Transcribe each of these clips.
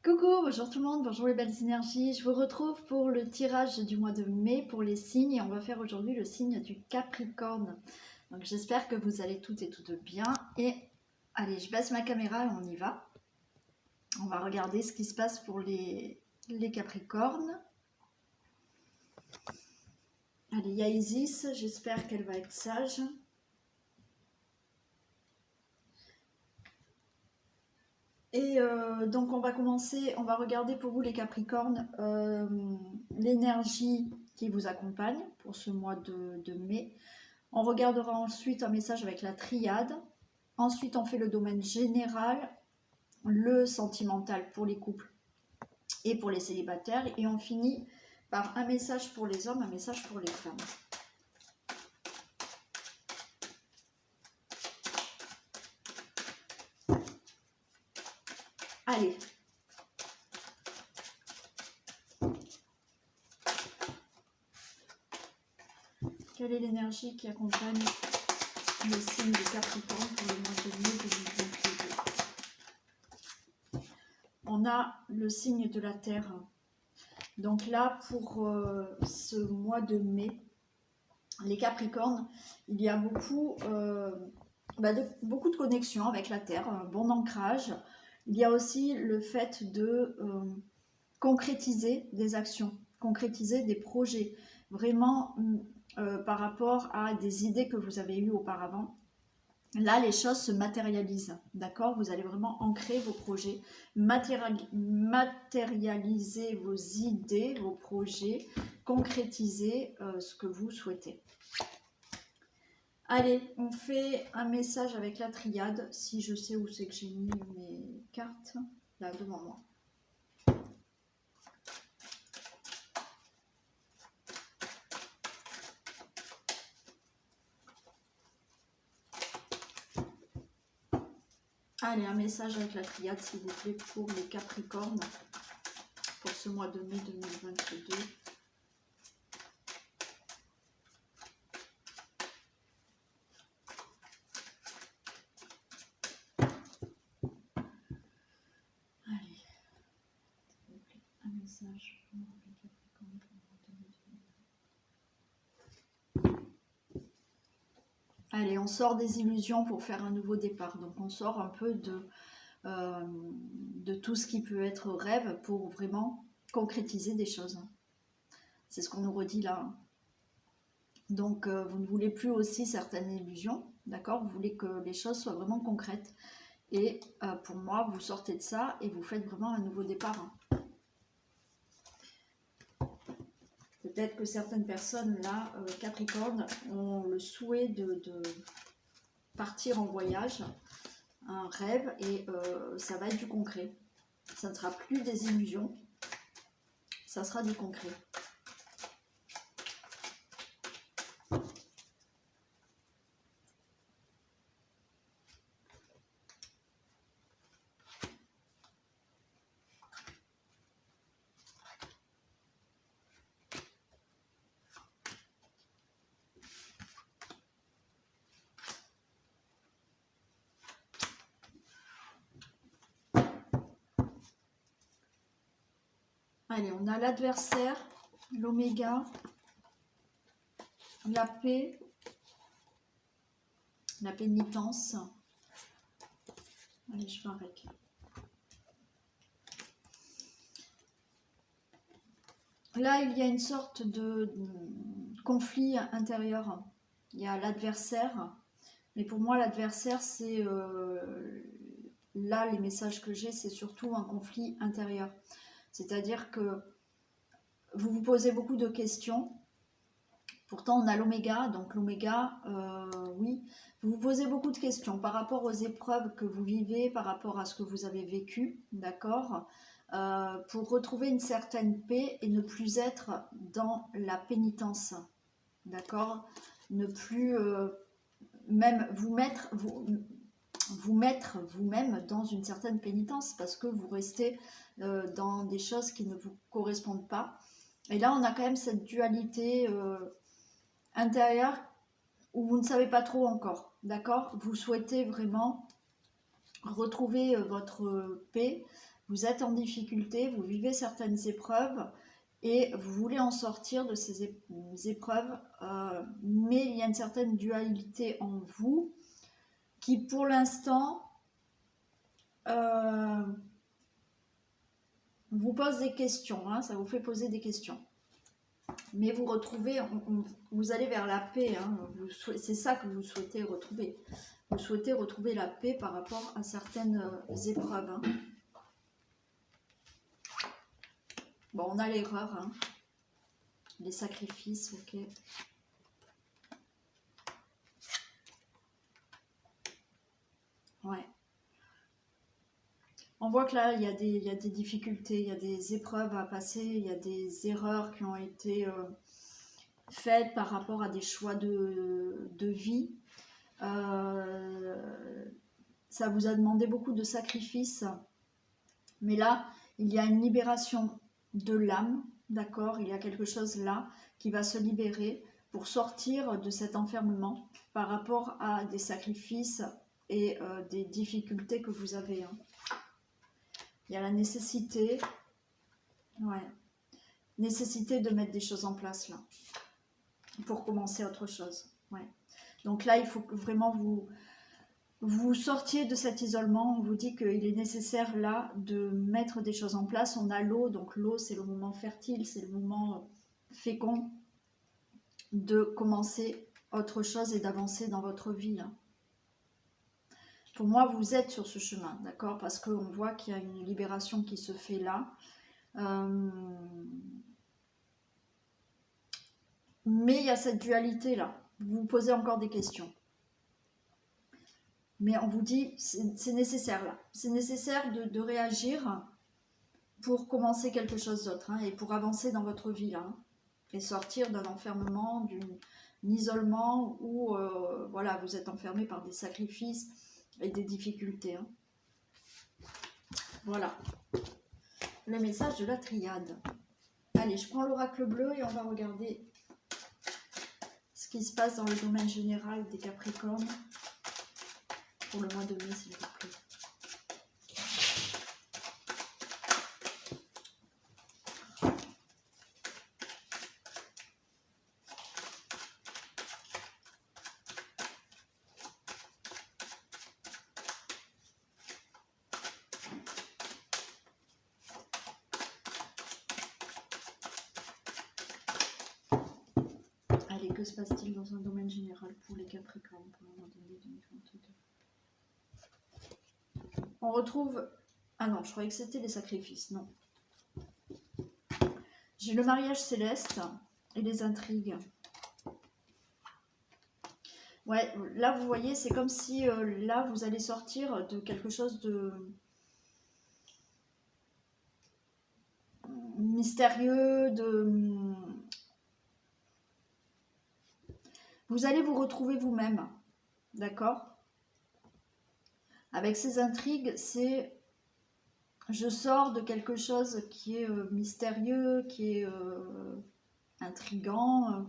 Coucou, bonjour tout le monde, bonjour les belles énergies. Je vous retrouve pour le tirage du mois de mai pour les signes et on va faire aujourd'hui le signe du Capricorne. Donc j'espère que vous allez toutes et toutes bien. Et allez, je baisse ma caméra et on y va. On va regarder ce qui se passe pour les Capricornes. Allez, il y a Isis, j'espère qu'elle va être sage. Et donc on va commencer, on va regarder pour vous les Capricornes l'énergie qui vous accompagne pour ce mois de mai. On regardera ensuite un message avec la triade. Ensuite on fait le domaine général, le sentimental pour les couples et pour les célibataires. Et on finit par un message pour les hommes, un message pour les femmes. Allez. Quelle est l'énergie qui accompagne le signe de Capricorne pour le mois de mai 2022? On a le signe de la Terre. Donc là, pour ce mois de mai, les Capricornes, il y a beaucoup de connexions avec la Terre, un bon ancrage. Il y a aussi le fait de concrétiser des actions, concrétiser des projets, vraiment par rapport à des idées que vous avez eues auparavant. Là, les choses se matérialisent, d'accord? Vous allez vraiment ancrer vos projets, matérialiser vos idées, vos projets, concrétiser ce que vous souhaitez. Allez, on fait un message avec la triade, si je sais où c'est que j'ai mis mes cartes, là devant moi. Allez, un message avec la triade, s'il vous plaît, pour les Capricornes, pour ce mois de mai 2022. Allez, s'il vous plaît, un message pour les Capricornes pour le mois de mai 2022. Allez, on sort des illusions pour faire un nouveau départ. Donc on sort un peu de tout ce qui peut être rêve pour vraiment concrétiser des choses. C'est ce qu'on nous redit là. Donc vous ne voulez plus aussi certaines illusions, d'accord? Vous voulez que les choses soient vraiment concrètes. Et pour moi, vous sortez de ça et vous faites vraiment un nouveau départ. Peut-être que certaines personnes là, Capricorne, ont le souhait de partir en voyage, un rêve, et ça va être du concret. Ça ne sera plus des illusions, ça sera du concret. Allez, on a l'adversaire, l'oméga, la paix, la pénitence. Allez, je vais avec. Là, il y a une sorte de conflit intérieur. Il y a l'adversaire, mais pour moi, l'adversaire, c'est... là, les messages que j'ai, c'est surtout un conflit intérieur. C'est-à-dire que vous vous posez beaucoup de questions. Pourtant, on a l'oméga, donc l'oméga, oui, vous vous posez beaucoup de questions par rapport aux épreuves que vous vivez, par rapport à ce que vous avez vécu, d'accord, pour retrouver une certaine paix et ne plus être dans la pénitence, d'accord, ne plus même vous mettre vous-même dans une certaine pénitence parce que vous restez dans des choses qui ne vous correspondent pas. Et là, on a quand même cette dualité intérieure où vous ne savez pas trop encore, d'accord? Vous souhaitez vraiment retrouver votre paix, Vous êtes en difficulté, vous vivez certaines épreuves et vous voulez en sortir de ces épreuves, mais il y a une certaine dualité en vous qui pour l'instant vous pose des questions, hein, ça vous fait poser des questions. Mais vous retrouvez, vous allez vers la paix, hein, c'est ça que vous souhaitez retrouver. Vous souhaitez retrouver la paix par rapport à certaines épreuves. Hein. Bon, on a l'erreur, hein. Les sacrifices, ok. Ouais. On voit que là, il y a des difficultés, il y a des épreuves à passer, il y a des erreurs qui ont été faites par rapport à des choix de vie. Ça vous a demandé beaucoup de sacrifices, mais là, il y a une libération de l'âme, d'accord? Il y a quelque chose là qui va se libérer pour sortir de cet enfermement par rapport à des sacrifices et des difficultés que vous avez. Hein. Il y a la nécessité, nécessité de mettre des choses en place là, pour commencer autre chose. Ouais. Donc là, il faut que vraiment vous sortiez de cet isolement. On vous dit qu'il est nécessaire là de mettre des choses en place. On a l'eau, donc l'eau c'est le moment fertile, c'est le moment fécond de commencer autre chose et d'avancer dans votre vie. Hein. Pour moi, vous êtes sur ce chemin, d'accord? Parce qu'on voit qu'il y a une libération qui se fait là. Mais il y a cette dualité là. Vous vous posez encore des questions. Mais on vous dit, c'est nécessaire là. C'est nécessaire de réagir pour commencer quelque chose d'autre hein, et pour avancer dans votre vie là. Hein, et sortir d'un enfermement, d'un isolement où voilà, vous êtes enfermé par des sacrifices et des difficultés. Hein. Voilà. Le message de la triade. Allez, je prends l'oracle bleu et on va regarder ce qui se passe dans le domaine général des Capricornes pour le mois de mai, s'il vous plaît. Allez, que se passe-t-il dans un domaine général pour les Capricornes pour le mois de mai 2022? On retrouve... Ah non, je croyais que c'était les sacrifices, non. J'ai le mariage céleste et les intrigues. Ouais, là vous voyez, c'est comme si là vous allez sortir de quelque chose de mystérieux, vous allez vous retrouver vous-même, d'accord? Avec ces intrigues, c'est je sors de quelque chose qui est mystérieux, qui est intriguant,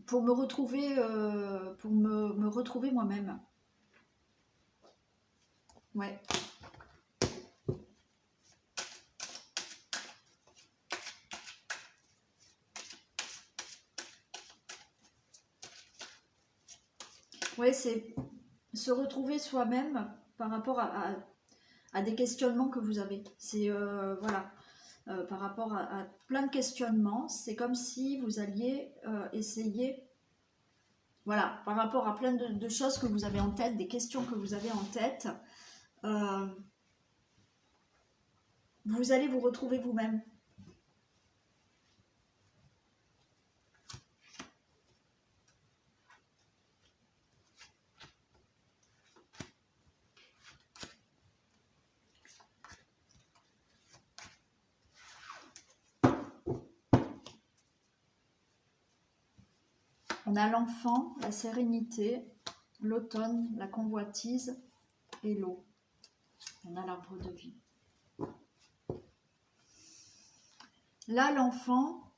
pour me retrouver, me retrouver moi-même. Ouais. Ouais, c'est se retrouver soi-même par rapport à des questionnements que vous avez. C'est voilà, par rapport à plein de questionnements. C'est comme si vous alliez essayer, voilà, par rapport à plein de choses que vous avez en tête, des questions que vous avez en tête, vous allez vous retrouver vous-même. On a l'enfant, la sérénité, l'automne, la convoitise et l'eau. On a l'arbre de vie. Là, l'enfant,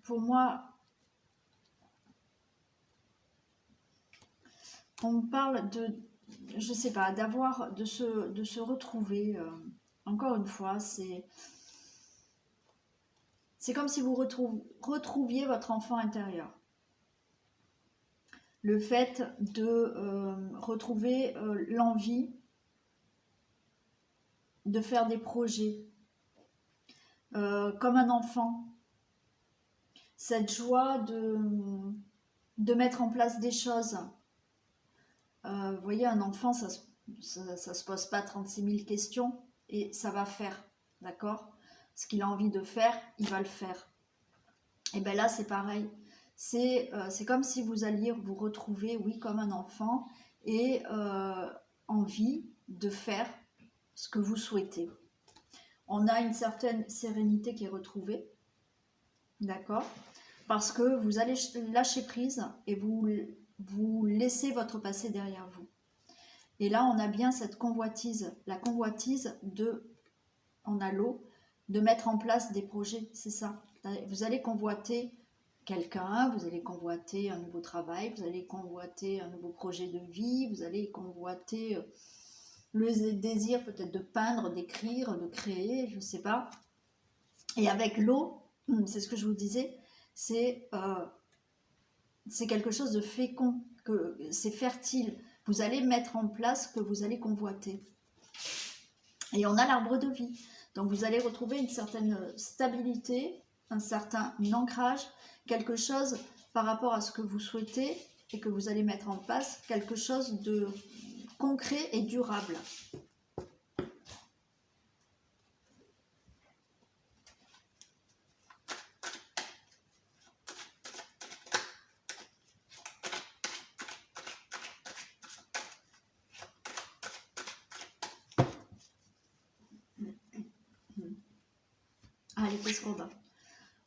pour moi, on parle de je sais pas, de se retrouver, encore une fois, c'est comme si vous retrouviez votre enfant intérieur. Le fait de retrouver l'envie de faire des projets comme un enfant, cette joie de mettre en place des choses. Vous voyez, un enfant, ça se pose pas 36 000 questions et ça va faire, d'accord? Ce qu'il a envie de faire, il va le faire. Et bien là, c'est pareil. C'est comme si vous alliez vous retrouver, oui, comme un enfant et envie de faire ce que vous souhaitez. On a une certaine sérénité qui est retrouvée, d'accord? Parce que vous allez lâcher prise et vous laissez votre passé derrière vous. Et là, on a bien cette convoitise, la convoitise en halo, de mettre en place des projets, c'est ça. Vous allez convoiter quelqu'un, vous allez convoiter un nouveau travail, vous allez convoiter un nouveau projet de vie, vous allez convoiter le désir peut-être de peindre, d'écrire, de créer, je ne sais pas. Et avec l'eau, c'est ce que je vous disais, c'est quelque chose de fécond, c'est fertile. Vous allez mettre en place ce que vous allez convoiter. Et on a l'arbre de vie. Donc vous allez retrouver une certaine stabilité, un certain ancrage, quelque chose par rapport à ce que vous souhaitez et que vous allez mettre en place, quelque chose de concret et durable. Allez, qu'est-ce qu'on a?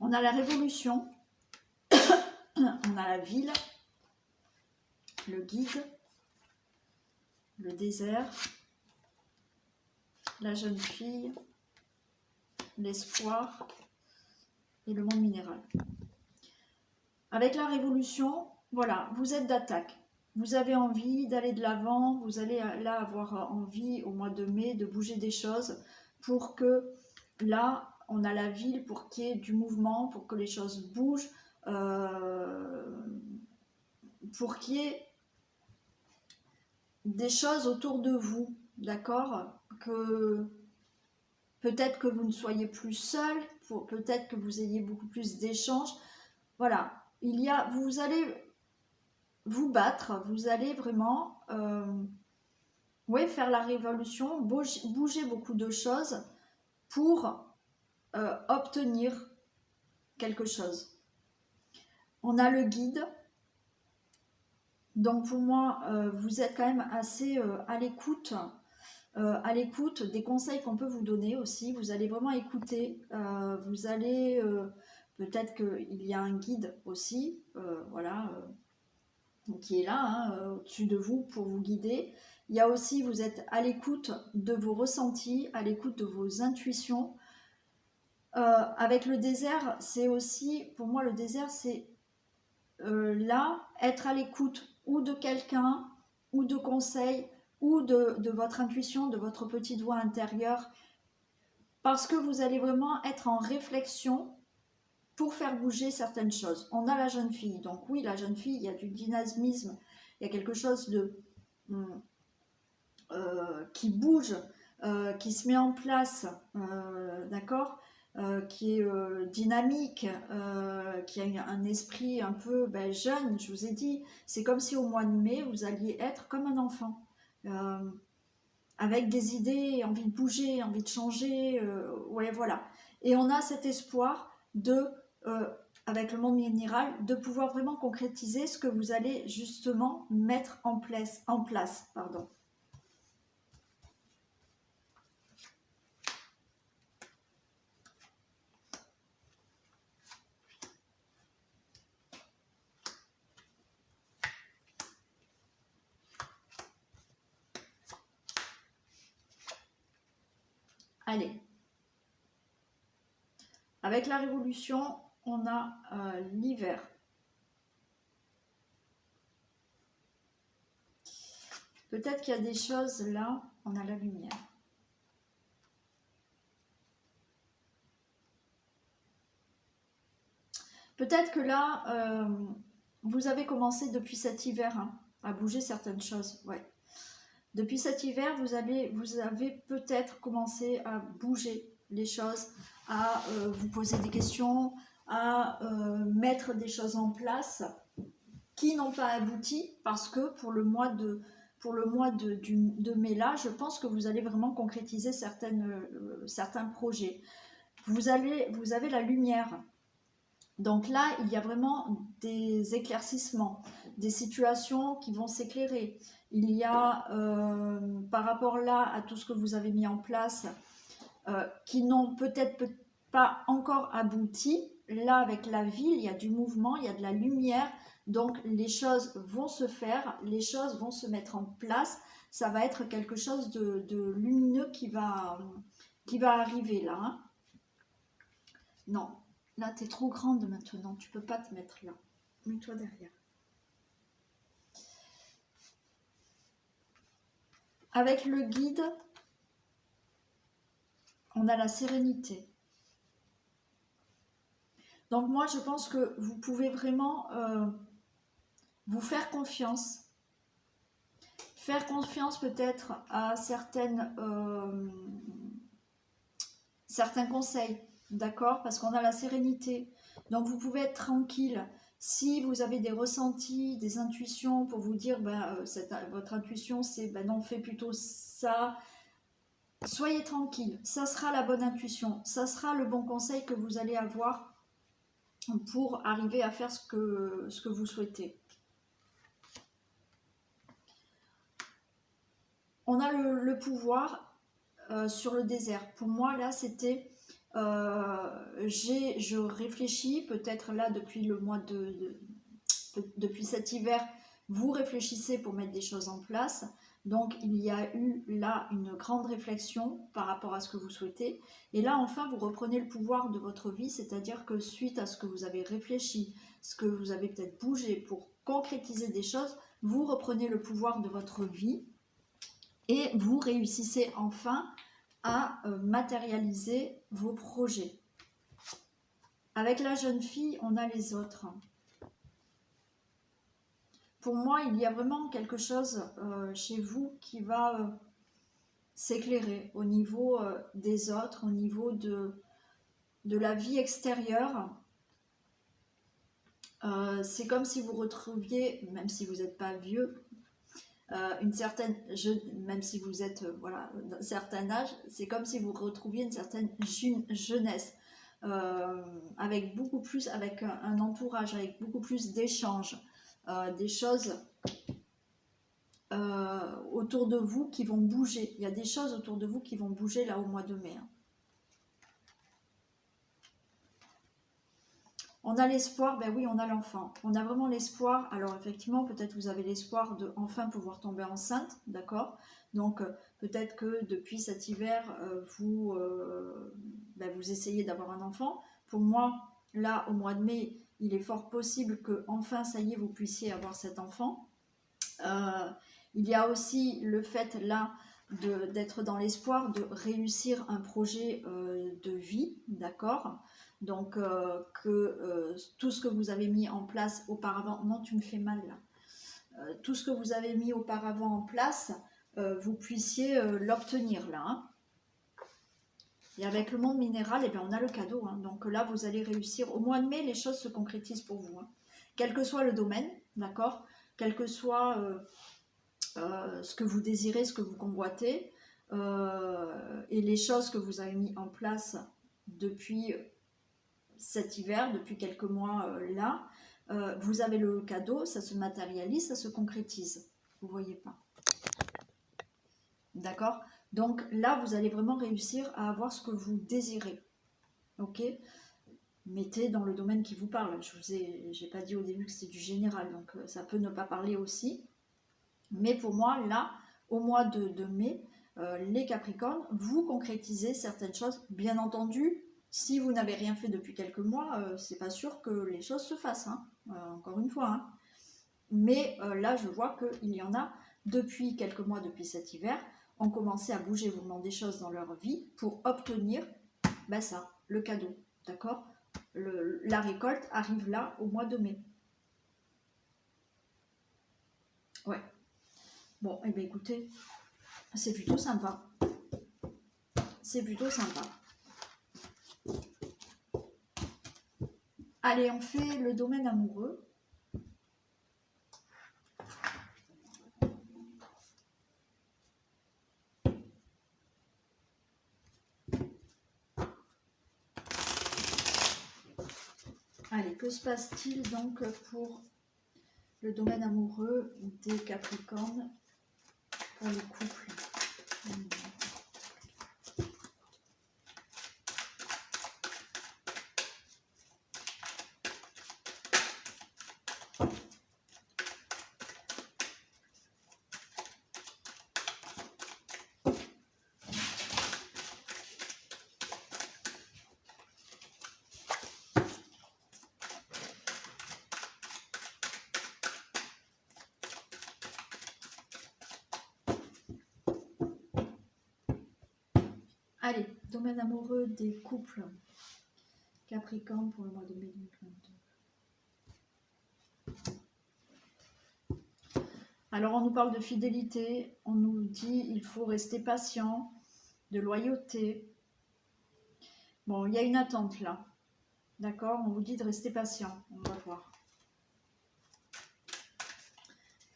On a la révolution, on a la ville, le guide, le désert, la jeune fille, l'espoir et le monde minéral. Avec la révolution, voilà, vous êtes d'attaque. Vous avez envie d'aller de l'avant, vous allez là avoir envie au mois de mai de bouger des choses pour que là, on a la ville pour qu'il y ait du mouvement, pour que les choses bougent, pour qu'il y ait des choses autour de vous, d'accord? Que peut-être que vous ne soyez plus seul, peut-être que vous ayez beaucoup plus d'échanges. Voilà, vous allez vous battre, vous allez vraiment faire la révolution, bouger beaucoup de choses pour obtenir quelque chose. On a le guide. Donc pour moi, vous êtes quand même assez à l'écoute des conseils qu'on peut vous donner aussi. Vous allez vraiment écouter, vous allez, peut-être qu'il y a un guide aussi, voilà, qui est là, hein, au-dessus de vous pour vous guider. Il y a aussi, vous êtes à l'écoute de vos ressentis, à l'écoute de vos intuitions. Avec le désert, c'est aussi, pour moi le désert, c'est là, être à l'écoute ou de quelqu'un, ou de conseils, ou de votre intuition, de votre petite voix intérieure, parce que vous allez vraiment être en réflexion pour faire bouger certaines choses. On a la jeune fille, donc oui, la jeune fille, il y a du dynamisme, il y a quelque chose qui bouge, qui se met en place, d'accord, qui est dynamique, qui a un esprit un peu jeune, je vous ai dit. C'est comme si au mois de mai, vous alliez être comme un enfant, avec des idées, envie de bouger, envie de changer, ouais, voilà. Et on a cet espoir avec le monde minéral, de pouvoir vraiment concrétiser ce que vous allez justement mettre en place. Pardon. Allez. Avec la révolution, on a l'hiver. Peut-être qu'il y a des choses là, on a la lumière. Peut-être que là, vous avez commencé depuis cet hiver hein, à bouger certaines choses. Ouais. Depuis cet hiver, vous avez peut-être commencé à bouger les choses, à vous poser des questions, à mettre des choses en place qui n'ont pas abouti parce que pour le mois de mai là, je pense que vous allez vraiment concrétiser certains projets. Vous avez la lumière. Donc là, il y a vraiment des éclaircissements, des situations qui vont s'éclairer. Il y a, par rapport là à tout ce que vous avez mis en place, qui n'ont peut-être pas encore abouti, là avec la ville, il y a du mouvement, il y a de la lumière, donc les choses vont se faire, les choses vont se mettre en place, ça va être quelque chose de lumineux qui va arriver là. Hein. Non. Là, tu es trop grande maintenant, tu peux pas te mettre là. Mets-toi derrière. Avec le guide, on a la sérénité. Donc moi, je pense que vous pouvez vraiment vous faire confiance. Faire confiance peut-être à certains conseils. D'accord? Parce qu'on a la sérénité. Donc, vous pouvez être tranquille. Si vous avez des ressentis, des intuitions pour vous dire, votre intuition, c'est, non, fais plutôt ça. Soyez tranquille. Ça sera la bonne intuition. Ça sera le bon conseil que vous allez avoir pour arriver à faire ce que vous souhaitez. On a le pouvoir sur le désert. Pour moi, là, c'était... je réfléchis peut-être là depuis le mois depuis cet hiver, vous réfléchissez pour mettre des choses en place, donc il y a eu là une grande réflexion par rapport à ce que vous souhaitez, et là enfin vous reprenez le pouvoir de votre vie, c'est-à-dire que suite à ce que vous avez réfléchi, ce que vous avez peut-être bougé pour concrétiser des choses, vous reprenez le pouvoir de votre vie et vous réussissez enfin à matérialiser vos projets. Avec la jeune fille, on a les autres. Pour moi, il y a vraiment quelque chose chez vous qui va s'éclairer au niveau des autres, au niveau de la vie extérieure. C'est comme si vous retrouviez, même si vous n'êtes pas vieux, une certaine, même si vous êtes voilà, d'un certain âge, c'est comme si vous retrouviez une certaine jeunesse, avec beaucoup plus, avec un entourage, avec beaucoup plus d'échanges, des choses autour de vous qui vont bouger. Il y a des choses autour de vous qui vont bouger là au mois de mai. Hein. On a l'espoir, ben oui, on a l'enfant. On a vraiment l'espoir. Alors effectivement, peut-être vous avez l'espoir de enfin pouvoir tomber enceinte, d'accord? Donc peut-être que depuis cet hiver, vous essayez d'avoir un enfant. Pour moi, là, au mois de mai, il est fort possible que enfin, ça y est, vous puissiez avoir cet enfant. Il y a aussi le fait là d'être dans l'espoir de réussir un projet de vie, d'accord? Donc tout ce que vous avez mis en place auparavant, non tu me fais mal là, tout ce que vous avez mis auparavant en place, vous puissiez l'obtenir là. Hein. Et avec le monde minéral, eh bien, on a le cadeau. Hein. Donc là, vous allez réussir. Au mois de mai, les choses se concrétisent pour vous. Hein. Quel que soit le domaine, d'accord? Quel que soit ce que vous désirez, ce que vous convoitez, et les choses que vous avez mis en place depuis cet hiver, depuis quelques mois là, vous avez le cadeau, ça se matérialise, ça se concrétise. Vous ne voyez pas. D'accord? Donc là, vous allez vraiment réussir à avoir ce que vous désirez. Ok? Mettez dans le domaine qui vous parle. J'ai pas dit au début que c'était du général, donc ça peut ne pas parler aussi. Mais pour moi, là, au mois de mai, les Capricornes, vous concrétisez certaines choses. Bien entendu, si vous n'avez rien fait depuis quelques mois, c'est pas sûr que les choses se fassent, hein, encore une fois. Hein. Mais là, je vois qu'il y en a depuis quelques mois, depuis cet hiver, ont commencé à bouger vraiment des choses dans leur vie pour obtenir ça, le cadeau, d'accord? La récolte arrive là au mois de mai. Ouais. Bon, et bien écoutez, c'est plutôt sympa. C'est plutôt sympa. Allez, on fait le domaine amoureux. Allez, que se passe-t-il donc pour le domaine amoureux des Capricornes pour le couple? Allez, domaine amoureux des couples Capricorne pour le mois de mai 2022. Alors, on nous parle de fidélité, on nous dit il faut rester patient, de loyauté. Bon, il y a une attente là, d'accord? On vous dit de rester patient, on va voir.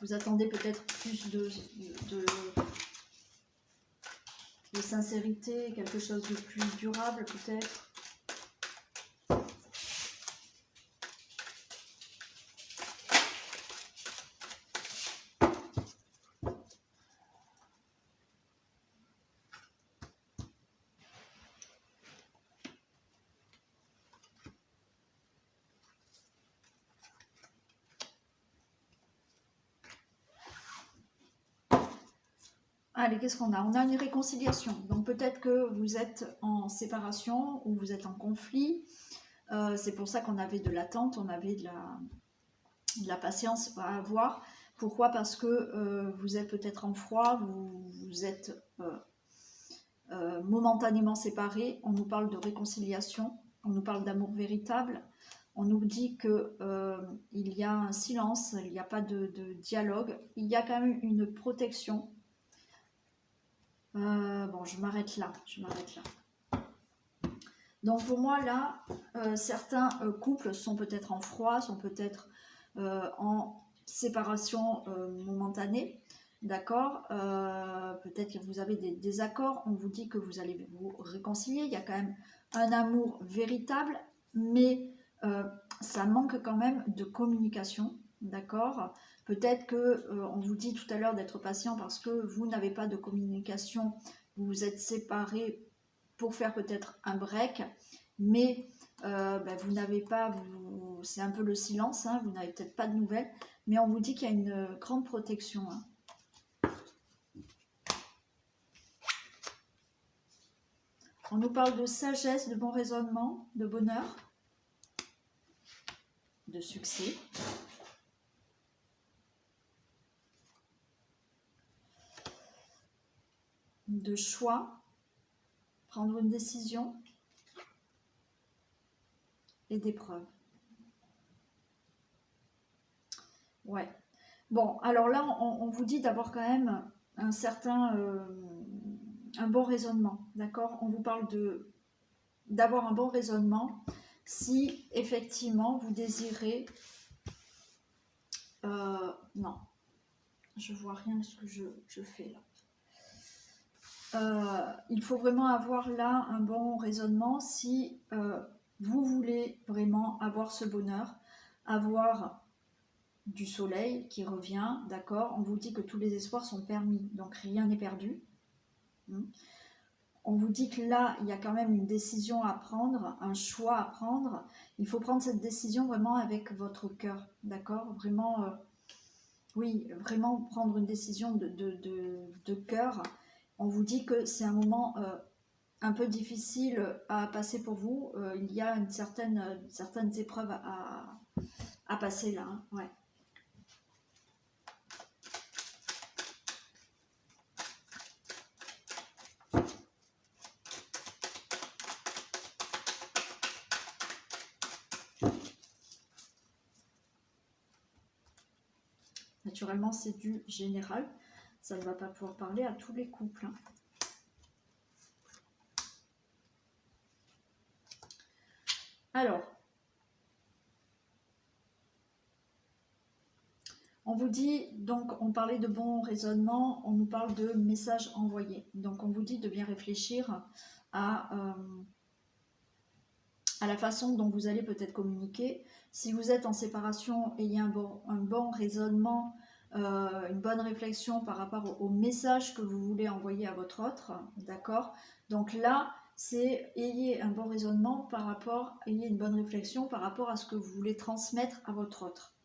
Vous attendez peut-être plus de sincérité, quelque chose de plus durable peut-être. Allez, qu'est-ce qu'on a? On a une réconciliation. Donc peut-être que vous êtes en séparation ou vous êtes en conflit. C'est pour ça qu'on avait de l'attente, on avait de la patience à avoir. Pourquoi? Parce que vous êtes peut-être en froid, vous êtes momentanément séparés. On nous parle de réconciliation, on nous parle d'amour véritable. On nous dit qu'il y a un silence, il n'y a pas de dialogue. Il y a quand même une protection. Bon, je m'arrête là. Donc pour moi là, certains couples sont peut-être en froid, sont peut-être en séparation momentanée, d'accord? Peut-être que vous avez des désaccords, on vous dit que vous allez vous réconcilier, il y a quand même un amour véritable, mais ça manque quand même de communication, d'accord? Peut-être que on vous dit tout à l'heure d'être patient parce que vous n'avez pas de communication, vous vous êtes séparés pour faire peut-être un break, mais vous n'avez pas, c'est un peu le silence, hein, vous n'avez peut-être pas de nouvelles, mais on vous dit qu'il y a une grande protection. Hein. On nous parle de sagesse, de bon raisonnement, de bonheur, de succès. De choix, prendre une décision et d'épreuve. Ouais. Bon, alors là, on vous dit d'abord quand même un certain, un bon raisonnement, d'accord? On vous parle d'avoir un bon raisonnement si effectivement vous désirez... non, je vois rien de ce que je fais là. Il faut vraiment avoir là un bon raisonnement si vous voulez vraiment avoir ce bonheur, avoir du soleil qui revient, d'accord? On vous dit que tous les espoirs sont permis, donc rien n'est perdu. On vous dit que là, il y a quand même une décision à prendre, un choix à prendre. Il faut prendre cette décision vraiment avec votre cœur, d'accord? Vraiment, oui, vraiment prendre une décision de cœur. On vous dit que c'est un moment un peu difficile à passer pour vous. Il y a certaines épreuves à passer là. Hein. Ouais. naturellement, c'est du général. Ça ne va pas pouvoir parler à tous les couples. Hein. Alors, on vous dit, donc on parlait de bon raisonnement, on nous parle de messages envoyés. Donc on vous dit de bien réfléchir à la façon dont vous allez peut-être communiquer. Si vous êtes en séparation, ayez un bon raisonnement, une bonne réflexion par rapport au message que vous voulez envoyer à votre autre, d'accord? Donc là, c'est ayez un bon raisonnement par rapport, ayez une bonne réflexion par rapport à ce que vous voulez transmettre à votre autre.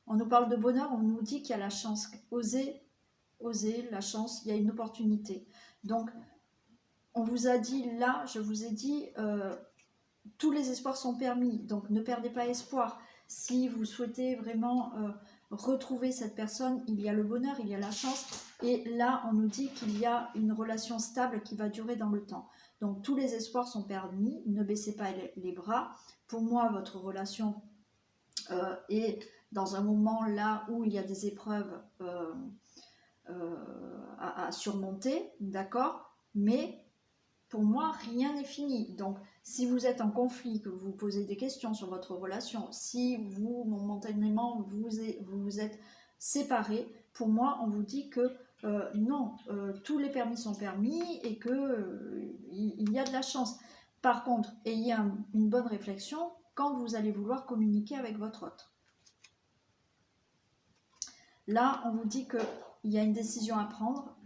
On nous parle de bonheur, on nous dit qu'il y a la chance. Osez, la chance, il y a une opportunité. Donc, on vous a dit là, je vous ai dit, tous les espoirs sont permis, donc ne perdez pas espoir. Si vous souhaitez vraiment retrouver cette personne, il y a le bonheur, il y a la chance. Et là, on nous dit qu'il y a une relation stable qui va durer dans le temps. Donc tous les espoirs sont permis, ne baissez pas les bras. Pour moi, votre relation est dans un moment là où il y a des épreuves à surmonter, d'accord? Mais pour moi, rien n'est fini. Donc, si vous êtes en conflit, que vous vous posez des questions sur votre relation, si vous, momentanément, vous êtes séparés, pour moi, on vous dit que non, tous les permis sont permis et que il y a de la chance. Par contre, ayez une bonne réflexion quand vous allez vouloir communiquer avec votre autre. Là, on vous dit qu'il y a une décision à prendre,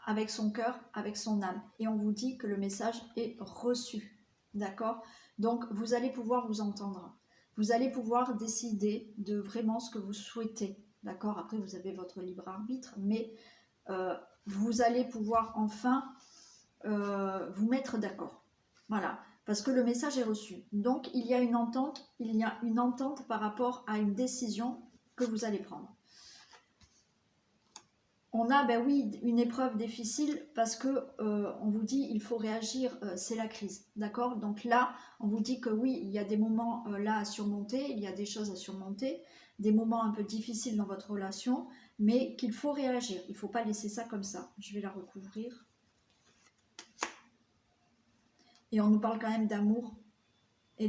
avec son cœur, avec son âme. Et on vous dit que le message est reçu. D'accord? Donc, vous allez pouvoir vous entendre. Vous allez pouvoir décider de vraiment ce que vous souhaitez. D'accord? Après, vous avez votre libre arbitre, mais vous allez pouvoir enfin vous mettre d'accord. Voilà. Parce que le message est reçu. Donc, il y a une entente par rapport à une décision que vous allez prendre. On a, ben oui, une épreuve difficile parce que on vous dit il faut réagir, c'est la crise, d'accord? Donc là, on vous dit que oui, il y a des moments là à surmonter, il y a des choses à surmonter, des moments un peu difficiles dans votre relation, mais qu'il faut réagir. Il ne faut pas laisser ça comme ça. Je vais la recouvrir. Et on nous parle quand même d'amour et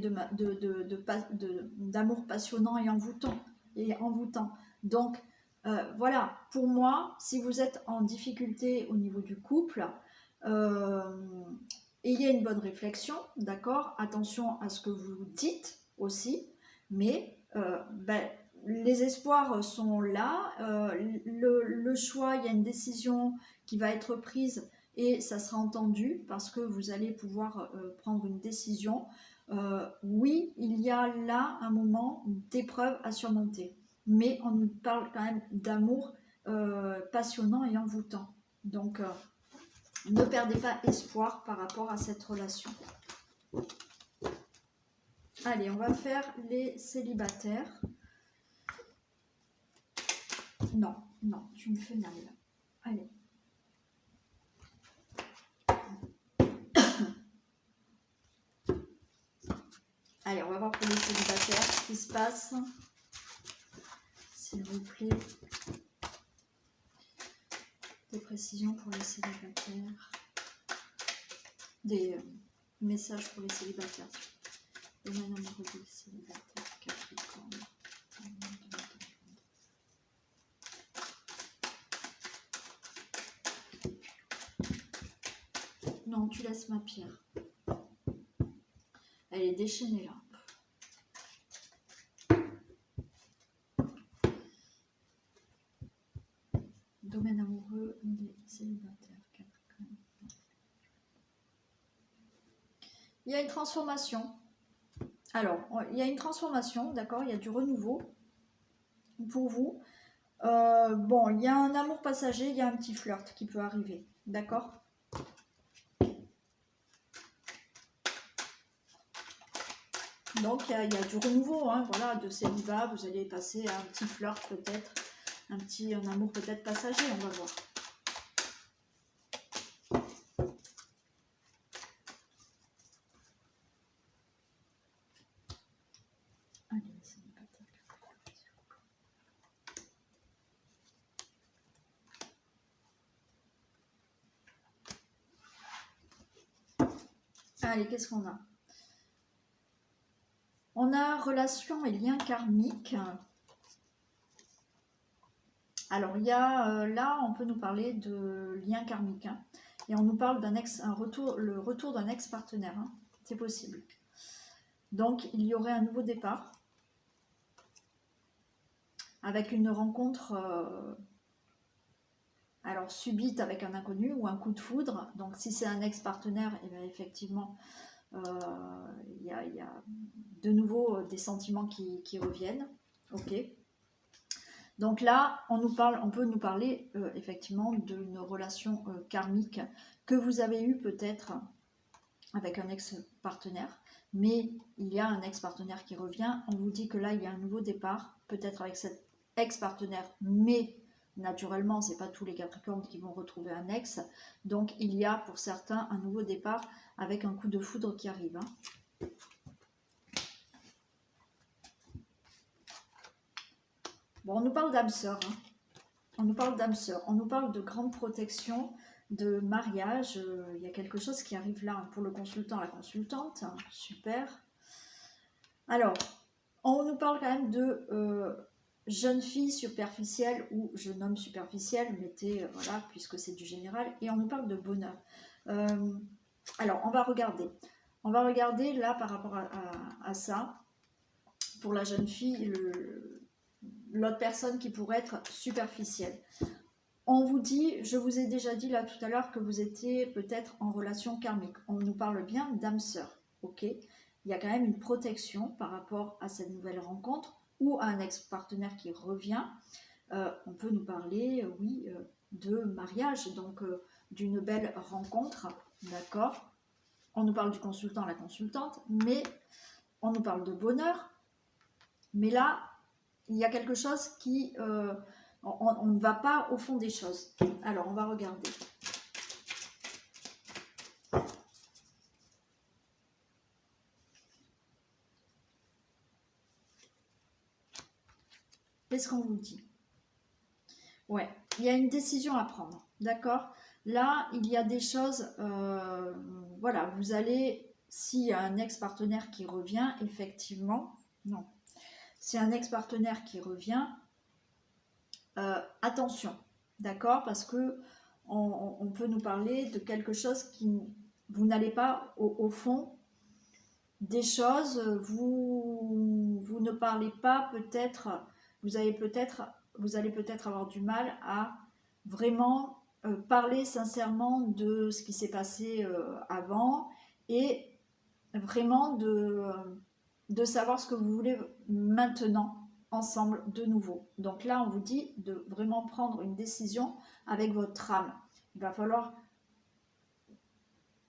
d'amour passionnant et envoûtant. Donc, voilà, pour moi, si vous êtes en difficulté au niveau du couple, ayez une bonne réflexion, d'accord? Attention à ce que vous dites aussi, mais les espoirs sont là, le choix, il y a une décision qui va être prise et ça sera entendu parce que vous allez pouvoir prendre une décision. Oui, il y a là un moment d'épreuve à surmonter. Mais on nous parle quand même d'amour passionnant et envoûtant. Donc, ne perdez pas espoir par rapport à cette relation. Allez, on va faire les célibataires. Non, non, tu me fais mal. Allez. Allez, on va voir pour les célibataires ce qui se passe. S'il vous plaît. Des précisions pour les célibataires. Des messages pour les célibataires. Domaine amoureux des célibataires, Capricorne. Non, tu laisses ma pierre. Elle est déchaînée là. Domaine amoureux des célibataires, Capricorne. Il y a une transformation. Alors, il y a une transformation, d'accord? Il y a du renouveau pour vous. Bon, il y a un amour passager, il y a un petit flirt qui peut arriver, d'accord? Donc, il y a du renouveau, hein, voilà, de célibat. Vous allez passer à un petit flirt peut-être, un amour peut-être passager, on va voir. Allez, qu'est-ce qu'on a? On a relation et lien karmique. Alors, il y a là, on peut nous parler de lien karmique. Hein, et on nous parle d'un le retour d'un ex-partenaire. Hein, c'est possible. Donc, il y aurait un nouveau départ avec une rencontre alors subite avec un inconnu ou un coup de foudre. Donc, si c'est un ex-partenaire, et bien, effectivement, il y a de nouveau des sentiments qui reviennent. Ok. Donc là, on peut nous parler effectivement d'une relation karmique que vous avez eue peut-être avec un ex-partenaire, mais il y a un ex-partenaire qui revient. On vous dit que là, il y a un nouveau départ, peut-être avec cet ex-partenaire, mais naturellement, ce n'est pas tous les Capricornes qui vont retrouver un ex. Donc, il y a pour certains un nouveau départ avec un coup de foudre qui arrive. Hein. Bon, on nous parle d'âme sœur. Hein. On nous parle d'âme sœur. On nous parle de grande protection, de mariage. Il y a quelque chose qui arrive là hein, pour le consultant, la consultante. Hein. Super. Alors, on nous parle quand même de jeune fille superficielle ou jeune homme superficiel, mettez, voilà, puisque c'est du général. Et on nous parle de bonheur. Alors, on va regarder. On va regarder là par rapport à ça. Pour la jeune fille, l'autre personne qui pourrait être superficielle. On vous dit, je vous ai déjà dit là tout à l'heure que vous étiez peut-être en relation karmique. On nous parle bien d'âme sœur, ok? Il y a quand même une protection par rapport à cette nouvelle rencontre ou à un ex-partenaire qui revient. On peut nous parler, oui, de mariage, donc d'une belle rencontre, d'accord? On nous parle du consultant, la consultante, mais on nous parle de bonheur. Mais là, il y a quelque chose qui... on ne va pas au fond des choses. Alors, on va regarder. Qu'est-ce qu'on vous dit? Ouais, il y a une décision à prendre, d'accord? Là, il y a des choses... voilà, vous allez... S'il y a un ex-partenaire qui revient, effectivement... Non. C'est un ex-partenaire qui revient... attention, d'accord? Parce que on peut nous parler de quelque chose qui... Vous n'allez pas au fond des choses, vous ne parlez pas peut-être, vous allez peut-être avoir du mal à vraiment parler sincèrement de ce qui s'est passé avant et vraiment de savoir ce que vous voulez maintenant ensemble de nouveau. Donc là, on vous dit de vraiment prendre une décision avec votre âme. Il va falloir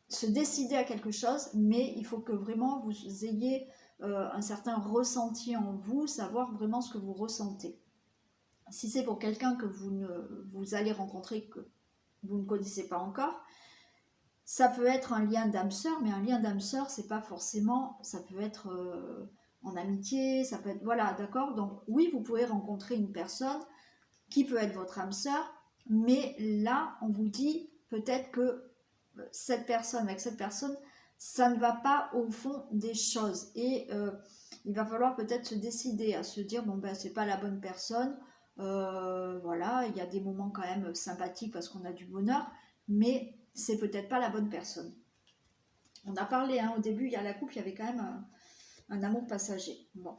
se décider à quelque chose, mais il faut que vraiment vous ayez un certain ressenti en vous, savoir vraiment ce que vous ressentez. Si c'est pour quelqu'un que vous allez rencontrer, que vous ne connaissez pas encore, ça peut être un lien d'âme sœur, mais un lien d'âme sœur, c'est pas forcément, ça peut être en amitié, ça peut être, voilà, d'accord. Donc oui, vous pouvez rencontrer une personne qui peut être votre âme sœur, mais là, on vous dit peut-être que cette personne, avec cette personne, ça ne va pas au fond des choses. Et il va falloir peut-être se décider à se dire, bon ben c'est pas la bonne personne, voilà, il y a des moments quand même sympathiques parce qu'on a du bonheur, mais c'est peut-être pas la bonne personne. On a parlé, hein, au début, il y a la couple, il y avait quand même un amour passager. Bon,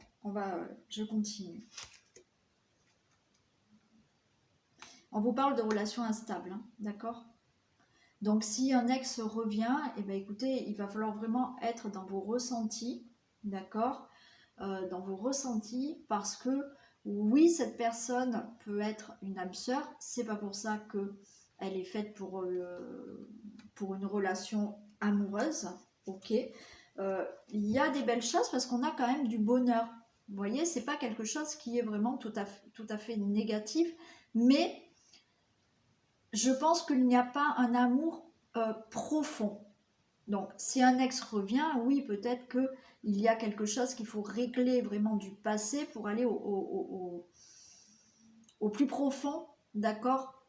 je continue. On vous parle de relations instables, hein, d'accord? Donc, si un ex revient, eh bien, écoutez, il va falloir vraiment être dans vos ressentis, d'accord, dans vos ressentis, parce que oui, cette personne peut être une âme sœur, c'est pas pour ça qu'elle est faite pour une relation amoureuse, ok. Il y a des belles choses parce qu'on a quand même du bonheur. Vous voyez, c'est pas quelque chose qui est vraiment tout à fait négatif, mais je pense qu'il n'y a pas un amour profond. Donc, si un ex revient, oui, peut-être qu'il y a quelque chose qu'il faut régler vraiment du passé pour aller au plus profond, d'accord,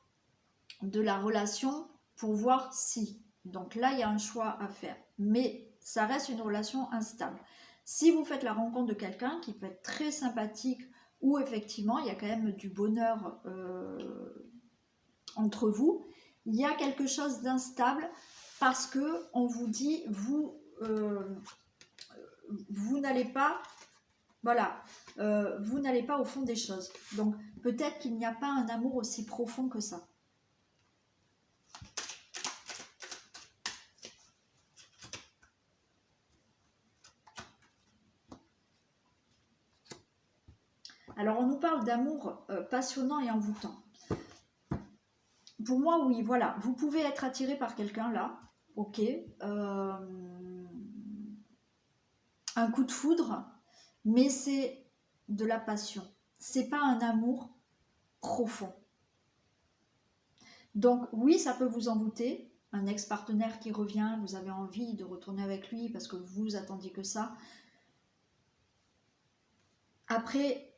de la relation pour voir si. Donc là, il y a un choix à faire. Mais ça reste une relation instable. Si vous faites la rencontre de quelqu'un qui peut être très sympathique, où effectivement il y a quand même du bonheur entre vous, il y a quelque chose d'instable parce que on vous dit vous n'allez pas, voilà, vous n'allez pas au fond des choses. Donc peut-être qu'il n'y a pas un amour aussi profond que ça. Alors on nous parle d'amour passionnant et envoûtant. Pour moi, oui, voilà, vous pouvez être attiré par quelqu'un là, ok, un coup de foudre, mais c'est de la passion, c'est pas un amour profond. Donc oui, ça peut vous envoûter, un ex-partenaire qui revient, vous avez envie de retourner avec lui parce que vous attendiez que ça. Après,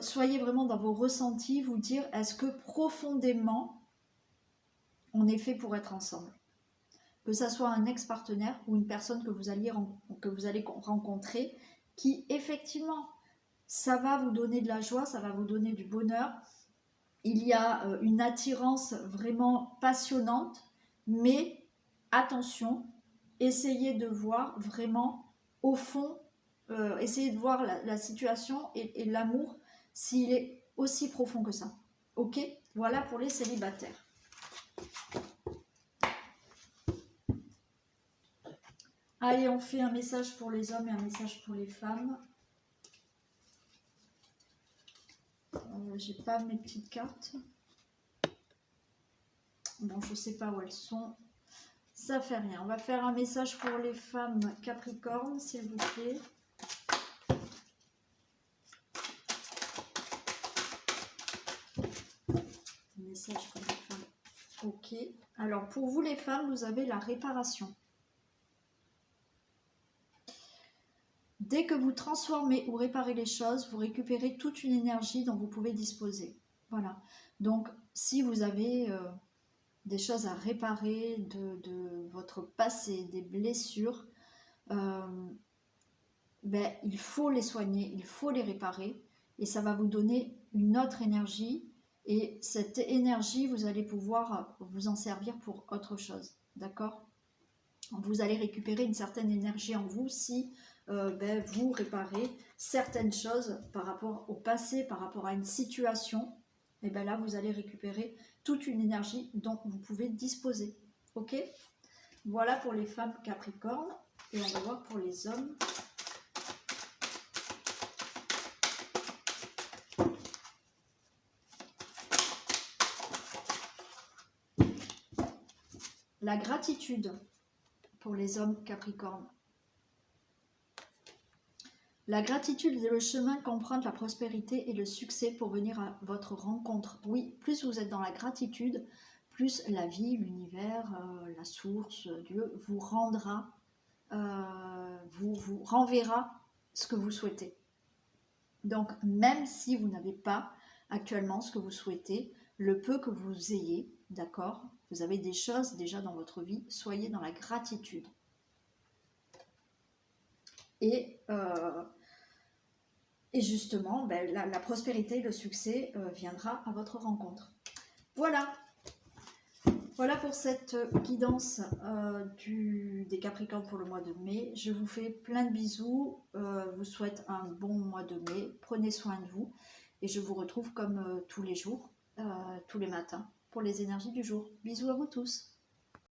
soyez vraiment dans vos ressentis, vous dire, est-ce que profondément, on est fait pour être ensemble? Que ça soit un ex-partenaire ou une personne que vous allez rencontrer, qui effectivement, ça va vous donner de la joie, ça va vous donner du bonheur. Il y a une attirance vraiment passionnante, mais attention, essayez de voir vraiment au fond, essayez de voir la situation et l'amour, s'il est aussi profond que ça. Ok? Voilà pour les célibataires. Allez, on fait un message pour les hommes et un message pour les femmes. J'ai pas mes petites cartes. Bon, je sais pas où elles sont. Ça fait rien. On va faire un message pour les femmes Capricorne, s'il vous plaît. Un message pour les femmes. Ok. Alors, pour vous les femmes, vous avez la réparation. Dès que vous transformez ou réparez les choses, vous récupérez toute une énergie dont vous pouvez disposer. Voilà. Donc, si vous avez des choses à réparer de votre passé, des blessures, il faut les soigner, il faut les réparer et ça va vous donner une autre énergie et cette énergie, vous allez pouvoir vous en servir pour autre chose. D'accord? Vous allez récupérer une certaine énergie en vous si vous réparez certaines choses par rapport au passé, par rapport à une situation. Et bien là, vous allez récupérer toute une énergie dont vous pouvez disposer. Ok? Voilà pour les femmes Capricorne. Et on va voir pour les hommes. La gratitude pour les hommes Capricorne. La gratitude est le chemin qu'emprunte la prospérité et le succès pour venir à votre rencontre. Oui, plus vous êtes dans la gratitude, plus la vie, l'univers, la source, Dieu vous rendra, vous renverra ce que vous souhaitez. Donc, même si vous n'avez pas actuellement ce que vous souhaitez, le peu que vous ayez, d'accord, vous avez des choses déjà dans votre vie, soyez dans la gratitude. Et justement, la prospérité, le succès viendra à votre rencontre. Voilà. Voilà pour cette guidance des Capricornes pour le mois de mai. Je vous fais plein de bisous. Vous souhaite un bon mois de mai. Prenez soin de vous. Et je vous retrouve comme tous les jours, tous les matins, pour les énergies du jour. Bisous à vous tous.